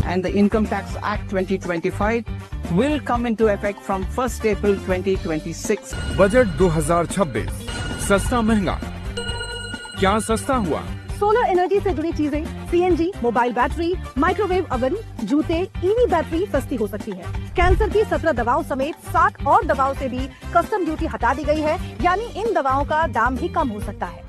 and the Income Tax Act 2025 will come into effect from 1st April 2026. Budget 2026 सस्ता महंगा, क्या सस्ता हुआ? सोलर एनर्जी से जुड़ी चीजें, CNG, mobile battery, microwave oven, जूते, ईवी बैटरी सस्ती हो सकती है। कैंसर की 17 दवाओं समेत 60 और दवाओं से भी कस्टम ड्यूटी हटा दी गई है, यानी इन दवाओं का दाम भी कम हो सकता है।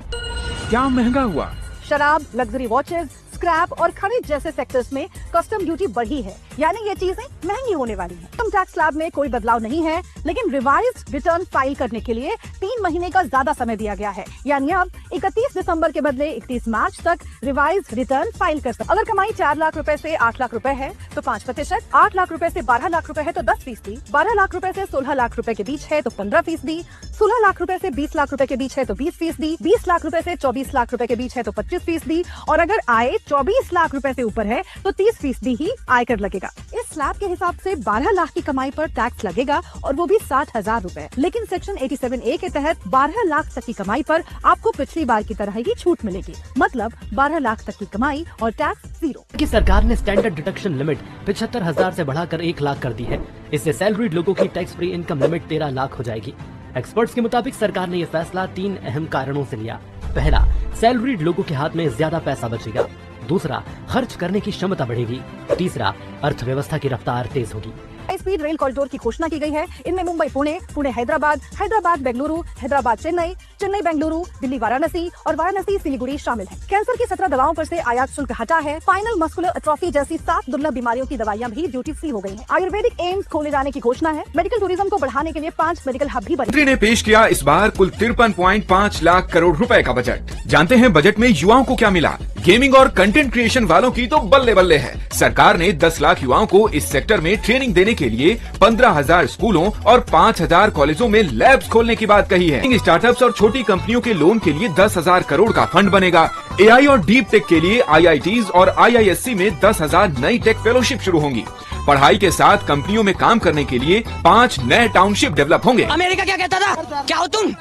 क्या महंगा हुआ? शराब, लग्जरी वॉचेस, स्क्रैप और खनिज जैसे सेक्टर्स में कस्टम ड्यूटी बढ़ी है, यानी ये चीजें महंगी होने वाली हैं। इनकम टैक्स स्लैब में कोई बदलाव नहीं है, लेकिन रिवाइज्ड रिटर्न फाइल करने के लिए 3 महीने का ज्यादा समय दिया गया है, यानी अब 31 दिसंबर के बदले 31 मार्च तक रिवाइज्ड रिटर्न फाइल कर सकते। अगर कमाई 4 लाख रुपए से 8 लाख रुपए है तो 5%, 8 लाख रुपए से 12 लाख रुपए है तो 10%, 12 लाख रुपए से 16 लाख रुपए के बीच है तो 15%, 16 लाख रुपए से 20 लाख रुपए के बीच है तो 20%, 20 लाख रुपए से 24 लाख रुपए के बीच है तो 25%, और अगर आय 24 लाख रुपए से ऊपर है तो 30% ही आयकर लगेगा। इस स्लैब के हिसाब से 12 लाख की कमाई पर टैक्स लगेगा, और वो भी 60,000 रुपए। लेकिन सेक्शन 87A के तहत 12 लाख तक की कमाई पर आपको पिछली बार की तरह ही छूट मिलेगी, मतलब 12 लाख तक की कमाई और टैक्स 0। की सरकार ने स्टैंडर्ड डिडक्शन लिमिट 75,000 से बढ़ाकर 1 लाख कर दी है। इससे सैलरीड लोगों की tax free income limit 13 lakh हो जाएगी। एक्सपर्ट्स के मुताबिक सरकार ने यह फैसला 3 अहम कारणों से लिया। पहला, सैलरीड लोगों के हाथ में ज्यादा पैसा बचेगा। दूसरा, खर्च करने की क्षमता बढ़ेगी। तीसरा, अर्थव्यवस्था की रफ्तार तेज होगी। हाई स्पीड रेल कॉरिडोर की घोषणा की गई है। इनमें मुंबई पुणे, पुणे हैदराबाद, हैदराबाद बेंगलुरु, हैदराबाद चेन्नई, चेन्नई बेंगलुरु, दिल्ली वाराणसी और वाराणसी सिलीगुड़ी शामिल है। कैंसर की 17 दवाओं पर से आयात शुल्क हटा है। फाइनल मस्कुलर एट्रोफी जैसी 7 दुर्लभ बीमारियों की दवाइयां भी ड्यूटी फ्री हो गई हैं। आयुर्वेदिक एम्स खोले जाने की घोषणा है। मेडिकल टूरिज्म को बढ़ाने के लिए 5 मेडिकल हब भी बने। मंत्री ने पेश किया इस बार कुल 53.5 लाख करोड़ रुपए का बजट। जानते हैं बजट में युवाओं को क्या मिला? गेमिंग और कंटेंट क्रिएशन वालों की तो बल्ले बल्ले है। सरकार ने 10 लाख युवाओं को इस सेक्टर में ट्रेनिंग देने के लिए 15,000 स्कूलों और 5,000 कॉलेजों में लैब्स खोलने की बात कही है। स्टार्टअप्स और छोटी कंपनियों के लोन के लिए 10,000 करोड़ का फंड बनेगा। AI और डीप टेक के लिए IITs और IISc में 10,000 नई टेक फेलोशिप शुरू होंगी। पढ़ाई के साथ कंपनियों में काम करने के लिए 5 नए टाउनशिप डेवलप होंगे। अमेरिका क्या कहता था? क्या हो तुम?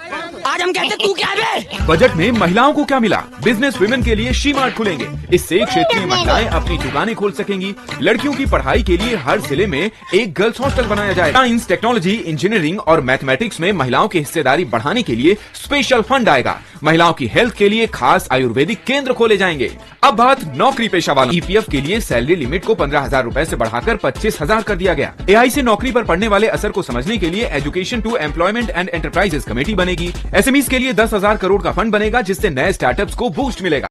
आज हम कहते तू क्या है? बजट में महिलाओं को क्या मिला? बिजनेस वुमेन के लिए शी-मार्ट खुलेंगे। इससे क्षेत्रीय महिलाएं अपनी दुकानें खोल सकेंगी। लड़कियों की पढ़ाई के लिए हर जिले में एक गर्ल्स हॉस्टल बनाया जाएगा। साइंस, टेक्नोलॉजी, इंजीनियरिंग और मैथमेटिक्स में महिलाओं की हिस्सेदारी बढ़ाने के लिए स्पेशल फंड आएगा। महिलाओं की हेल्थ के लिए खास आयुर्वेदिक केंद्र खोले जाएंगे। अब बात नौकरी पेशा वालों। EPF के लिए सैलरी लिमिट को 15,000 रुपए से बढ़ाकर 25,000 कर दिया गया। AI से नौकरी पर पड़ने वाले असर को समझने के लिए education to employment and enterprises committee बनेगी। SMEs के लिए 10,000 करोड़ का फंड बनेगा, जिससे नए स्टार्टअप्स को बूस्ट मिलेगा।